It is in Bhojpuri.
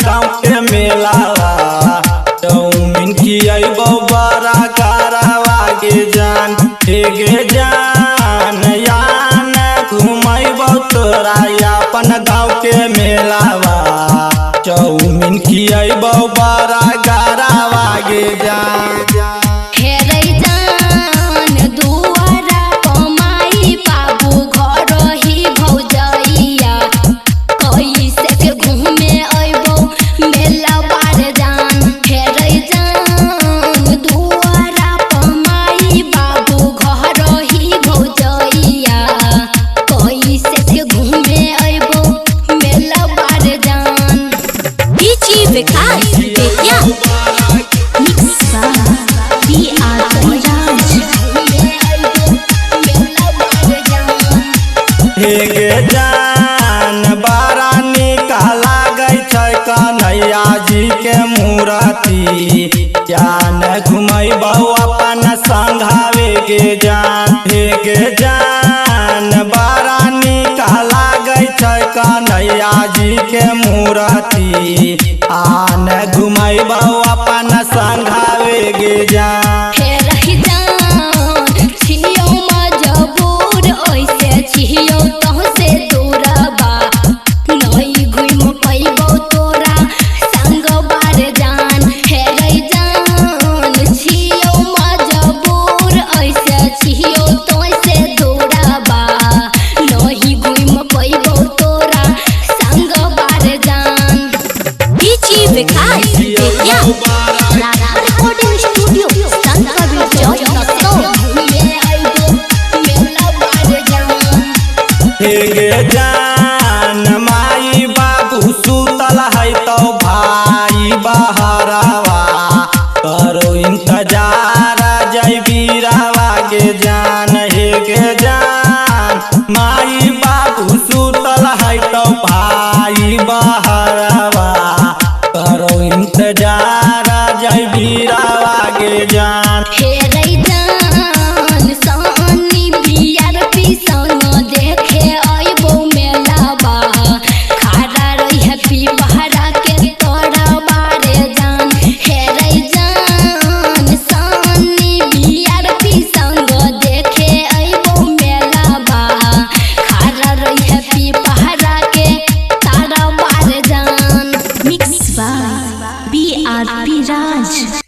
गाँव के मेलावा चाउमीन खियाइबो बड़ा करावा के जान गे जान यान घुमाइबो तोरा अपन गाँव के मेलावा चाउमीन खियाइबो बड़ा करावा के जान गे जान बड़ा निका लागै छै कन्हैया जी के मूर्ति जान घुमैबो अपन संघावे गे जान गे जान बड़ा निका लागै छै कन्हैया जी के मूर्ति आन घुमैबो अपन संघावे गे जान रिकॉर्डिंग स्टूडियो गे जान माई बाबू सुतल है तो भाई बहरावा करो इंतजार जय बीरावा गे जान गे जान माई बाबू सुतल है तो भाई बहरावा करो इंतजार जय बीरावा गे जान BRP Raj।